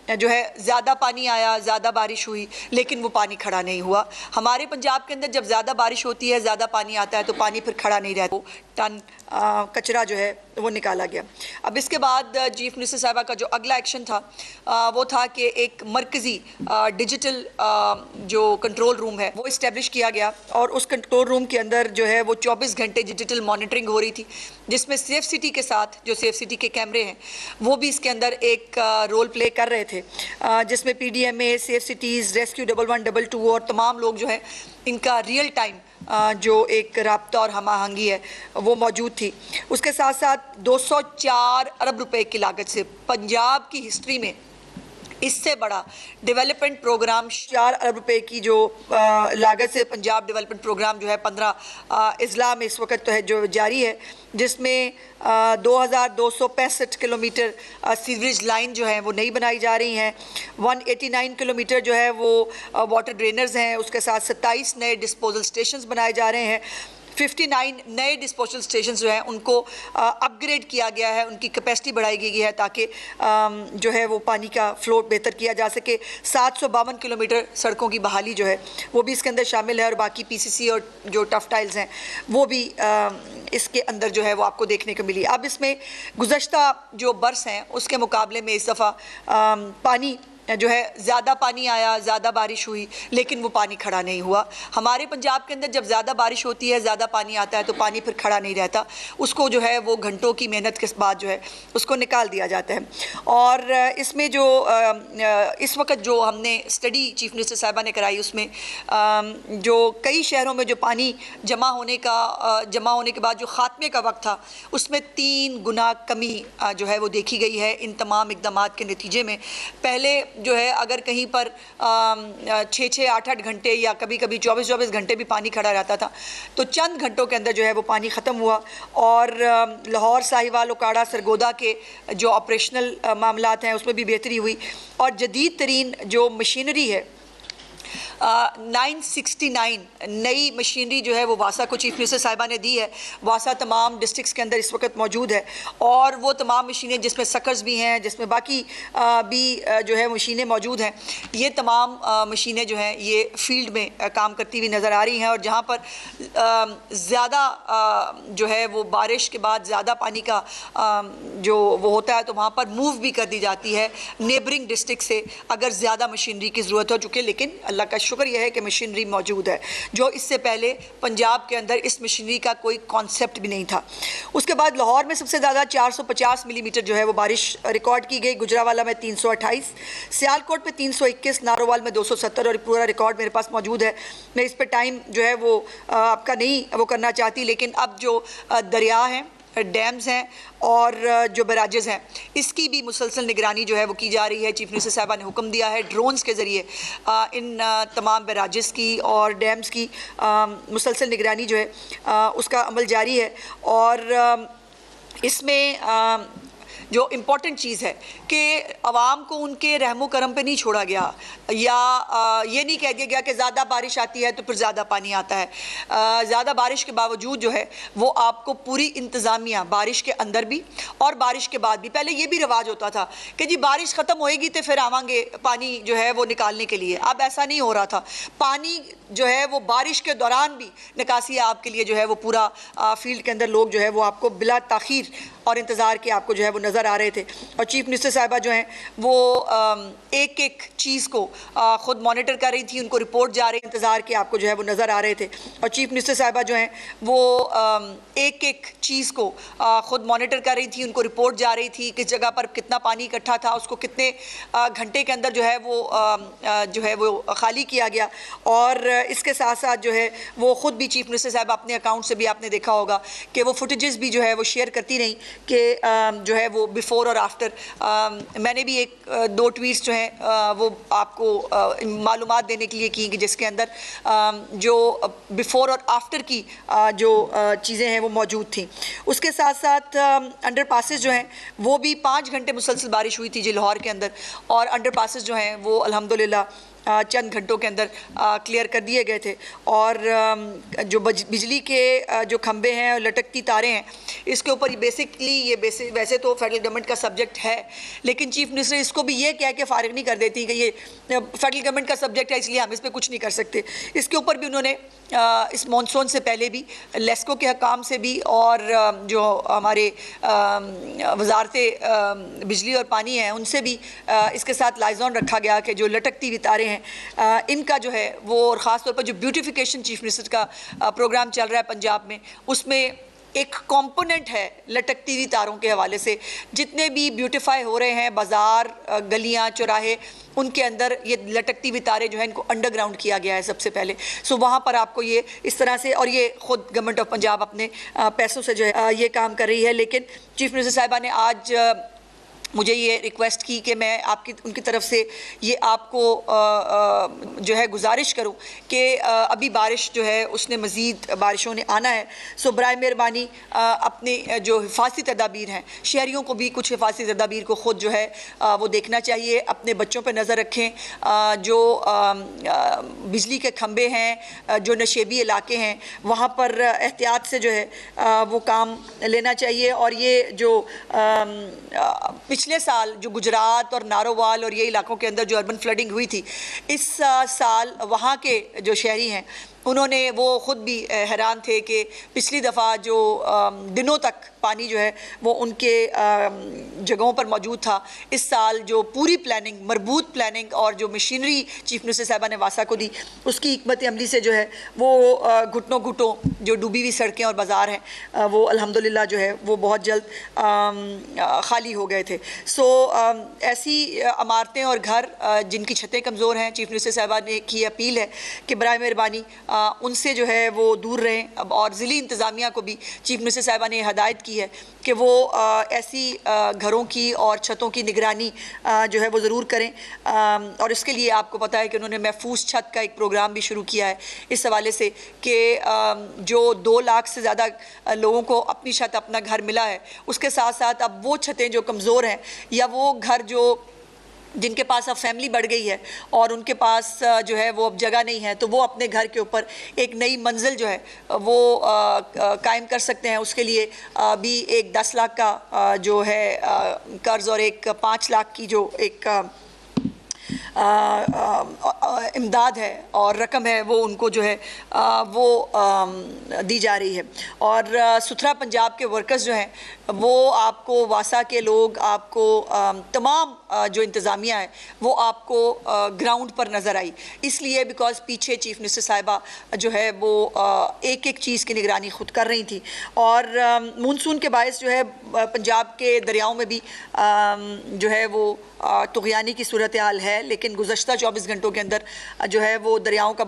जो है ज़्यादा पानी आया, ज़्यादा बारिश हुई, लेकिन वो पानी खड़ा नहीं हुआ। हमारे पंजाब के अंदर जब ज़्यादा बारिश होती है, ज़्यादा पानी आता है तो पानी फिर खड़ा नहीं रहता, टन कचरा जो है वो निकाला गया। अब इसके बाद चीफ मिनिस्टर साहिबा का जो अगला एक्शन था वो था कि एक मरकज़ी डिजिटल जो कंट्रोल रूम है वो इस्टेब्लिश किया गया, और उस कंट्रोल रूम के अंदर जो है वो 24 घंटे डिजिटल मॉनिटरिंग हो रही थी, जिसमें सेफ सिटी के साथ जो सेफ सिटी के कैमरे हैं वो भी इसके अंदर एक रोल प्ले कर रहे थे, जिसमें PDMA, सेफ सिटीज़, रेस्क्यू 1112 और तमाम लोग जो है इनका रियल टाइम जो एक राब्ता और हम आहंगी है वो मौजूद थी। उसके साथ साथ 204 अरब रुपए की लागत से पंजाब की हिस्ट्री में इससे बड़ा डेवलपमेंट प्रोग्राम 4 अरब रुपए की जो लागत से पंजाब डेवलपमेंट प्रोग्राम जो है 15 अजला में इस वक्त तो है जो जारी है, जिसमें 2265 किलोमीटर सीवरेज लाइन जो है वो नई बनाई जा रही हैं, 189 किलोमीटर जो है वो वाटर ड्रेनर्स हैं, उसके साथ 27 नए डिस्पोजल स्टेशंस बनाए जा रहे हैं, 59 नए डिस्पोजल स्टेशन जो हैं उनको अपग्रेड किया गया है, उनकी कैपेसिटी बढ़ाई गई है ताकि जो है वो पानी का फ्लो बेहतर किया जा सके। 752 किलोमीटर सड़कों की बहाली जो है वो भी इसके अंदर शामिल है, और बाकी PCC और जो टफ टाइल्स हैं वो भी इसके अंदर जो है वो आपको देखने को मिली। अब इसमें गुज़श्ता जो बरस हैं उसके मुकाबले में इस दफ़ा पानी जो है ज़्यादा पानी आया, ज़्यादा बारिश हुई, लेकिन वो पानी खड़ा नहीं हुआ। हमारे पंजाब के अंदर जब ज़्यादा बारिश होती है, ज़्यादा पानी आता है तो पानी फिर खड़ा नहीं रहता, उसको जो है वो घंटों की मेहनत के बाद जो है उसको निकाल दिया जाता है। और इसमें जो इस वक्त जो हमने स्टडी चीफ मिनिस्टर साहिबा ने कराई, उसमें जो कई शहरों में जो पानी जमा होने के बाद जो ख़ात्मे का वक्त था उसमें 3 गुना कमी जो है वो देखी गई है। इन तमाम इक़दामात के नतीजे में पहले जो है अगर कहीं पर 6-6, 8-8 घंटे या कभी कभी 24-24 घंटे भी पानी खड़ा रहता था, तो चंद घंटों के अंदर जो है वो पानी ख़त्म हुआ, और लाहौर, साहिवाल, उकाड़ा, सरगोदा के जो ऑपरेशनल मामलात हैं उसमें भी बेहतरी हुई, और जदीद तरीन जो मशीनरी है 969 नई मशीनरी जो है वो वासा को चीफ मिनिस्टर साहिबा ने दी है। वासा तमाम डिस्ट्रिक्ट्स के अंदर इस वक्त मौजूद है, और वो तमाम मशीनें जिसमें सकर्स भी हैं, जिसमें बाकी भी जो है मशीनें मौजूद हैं, ये तमाम मशीनें जो हैं ये फील्ड में काम करती हुई नज़र आ रही हैं। और जहाँ पर ज़्यादा जो है वो बारिश के बाद ज़्यादा पानी का जो वो होता है तो वहाँ पर मूव भी कर दी जाती है नेबरिंग डिस्ट्रिक्ट से अगर ज़्यादा मशीनरी की ज़रूरत हो चुकी है। लेकिन अल्लाह का शुक्र यह है कि मशीनरी मौजूद है, जो इससे पहले पंजाब के अंदर इस मशीनरी का कोई कॉन्सेप्ट भी नहीं था। उसके बाद लाहौर में सबसे ज़्यादा 450 मिलीमीटर जो है वो बारिश रिकॉर्ड की गई, गुजरावाला में 328, सियालकोट में 321, नारोवाल में 270, और पूरा रिकॉर्ड मेरे पास मौजूद है। मैं इस पर टाइम जो है वो आपका नहीं वो करना चाहती, लेकिन अब जो दरिया हैं, डैम्स हैं और जो बैराजेस हैं, इसकी भी मुसलसल निगरानी जो है वो की जा रही है। चीफ मिनिस्टर साहिबा ने हुक्म दिया है ड्रोन्स के ज़रिए इन तमाम बैराजेस की और डैम्स की मुसलसल निगरानी जो है उसका अमल जारी है। और इसमें जो इम्पॉर्टेंट चीज़ है कि अवाम को उनके रहमो करम पे नहीं छोड़ा गया, या ये नहीं कह दिया गया कि ज़्यादा बारिश आती है तो फिर ज़्यादा पानी आता है। ज़्यादा बारिश के बावजूद जो है वो आपको पूरी इंतज़ामिया बारिश के अंदर भी और बारिश के बाद भी, पहले ये भी रिवाज होता था कि जी बारिश ख़त्म होएगी तो फिर आवांगे पानी जो है वो निकालने के लिए। अब ऐसा नहीं हो रहा था, पानी जो है वो बारिश के दौरान भी निकासी आपके लिए जो है वो पूरा फील्ड के अंदर लोग जो है वो आपको बिला ताख़ीर और इंतज़ार के आपको जो है वो नज़र आ रहे थे। और चीफ मिनिस्टर साहिबा जो हैं वो एक एक चीज़ को ख़ुद मॉनिटर कर रही थी, उनको रिपोर्ट जा रही, इंतज़ार के आपको जो है वो नज़र आ रहे थे। और चीफ मिनिस्टर साहिबा जो हैं वो एक एक चीज़ को ख़ुद मॉनिटर कर रही थी, उनको रिपोर्ट जा रही थी, किस जगह पर कितना पानी इकट्ठा था, उसको कितने घंटे के अंदर जो है वो खाली किया गया। और इसके साथ साथ जो है वो ख़ुद भी चीफ मिनिस्टर साहब अपने अकाउंट से भी आपने देखा होगा कि वो फुटेजेस भी जो है वो शेयर करती रहीं कि जो है वो बिफ़ोर और आफ्टर। मैंने भी 1-2 ट्वीट्स जो हैं वो आपको मालूमात देने के लिए की कि जिसके अंदर जो बिफ़ोर और आफ्टर की जो चीज़ें हैं वो मौजूद थी। उसके साथ साथ अंडर पासेस जो हैं वो भी 5 घंटे मुसलसल बारिश हुई थी जी लाहौर के अंदर, और अंडर पासेस जो हैं वो अल्हम्दुलिल्लाह चंद घंटों के अंदर क्लियर कर दिए गए थे। और जो बिजली के जो खंभे हैं और लटकती तारें हैं, इसके ऊपर बेसिकली ये वैसे तो फेडरल गवर्नमेंट का सब्जेक्ट है, लेकिन चीफ मिनिस्टर इसको भी ये कह के फारिग नहीं कर देती कि ये फेडरल गवर्नमेंट का सब्जेक्ट है इसलिए हम इस पर कुछ नहीं कर सकते। इसके ऊपर भी उन्होंने इस मॉनसून से पहले भी लेस्को के हकाम से भी और जो हमारे वजारत बिजली और पानी है उनसे भी इसके साथ लाइजॉन रखा गया कि जो लटकती हुई तारें हैं इनका जो है वो, और ख़ास तौर पर जो ब्यूटिफिकेशन चीफ मिनिस्टर का प्रोग्राम चल रहा है पंजाब में, उसमें एक कंपोनेंट है लटकती हुई तारों के हवाले से। जितने भी ब्यूटिफाई हो रहे हैं बाज़ार, गलियां, चौराहे, उनके अंदर ये लटकती हुई तारें जो है इनको अंडरग्राउंड किया गया है सबसे पहले। सो वहाँ पर आपको ये इस तरह से, और ये ख़ुद गवर्नमेंट ऑफ पंजाब अपने पैसों से जो है ये काम कर रही है। लेकिन चीफ मिनिस्टर साहिबा ने आज मुझे ये रिक्वेस्ट की कि मैं उनकी तरफ से ये आपको जो है गुजारिश करूं कि अभी बारिश जो है उसने मज़ीद बारिशों ने आना है। सो बराए मेहरबानी अपने जो हिफाजती तदाबीर हैं, शहरियों को भी कुछ हिफाजती तदाबीर को ख़ुद जो है वो देखना चाहिए, अपने बच्चों पर नज़र रखें। जो बिजली के खंभे हैं, जो नशेबी इलाके हैं, वहाँ पर एहतियात से जो है वो काम लेना चाहिए। और ये जो पिछले साल जो गुजरात और नारोवाल और ये इलाकों के अंदर जो अर्बन फ्लडिंग हुई थी, इस साल वहाँ के जो शहरी हैं उन्होंने वो ख़ुद भी हैरान थे कि पिछली दफ़ा जो दिनों तक पानी जो है वो उनके जगहों पर मौजूद था, इस साल जो पूरी प्लानिंग, मरबूत प्लानिंग और जो मशीनरी चीफ मिनिस्टर साहिबा ने वासा को दी, उसकी हिकमत अमली से जो है वो घुटनों घुटों जो डूबी हुई सड़कें और बाज़ार हैं वो अल्हम्दुलिल्लाह जो है वो बहुत जल्द खाली हो गए थे। सो ऐसी इमारतें और घर जिनकी छतें कमज़ोर हैं, चीफ मिनिस्टर साहिबा ने की अपील है कि बराए मेहरबानी उनसे जो है वो दूर रहें। अब और ज़िली इंतज़ामिया को भी चीफ मिनिस्टर साहिबा ने हदायत की है कि वो ऐसी घरों की और छतों की निगरानी जो है वो ज़रूर करें। और इसके लिए आपको पता है कि उन्होंने महफूज छत का एक प्रोग्राम भी शुरू किया है इस हवाले से कि जो 2 लाख से ज़्यादा लोगों को अपनी छत, अपना घर मिला है, उसके साथ साथ अब वो छतें जो कमज़ोर हैं या वो घर जो जिनके पास अब फैमिली बढ़ गई है और उनके पास जो है वो अब जगह नहीं है, तो वो अपने घर के ऊपर एक नई मंजिल जो है वो कायम कर सकते हैं। उसके लिए भी एक 10 लाख का जो है कर्ज़ और एक 5 लाख की जो एक इमदाद है और रकम है वो उनको जो है वो दी जा रही है। और सुथरा पंजाब के वर्कर्स जो हैं वो आपको, वासा के लोग आपको, तमाम जो इंतज़ामिया है वो आपको ग्राउंड पर नज़र आई, इसलिए बिकॉज़ पीछे चीफ मिनिस्टर साहिबा जो है वो एक एक चीज़ की निगरानी खुद कर रही थी। और मानसून के बायस जो है पंजाब के दरियाओं में भी जो है वो तुग़यानी की सूरत हाल है, लेकिन गुज़श्ता 24 घंटों के अंदर जो है वो दरियाओं का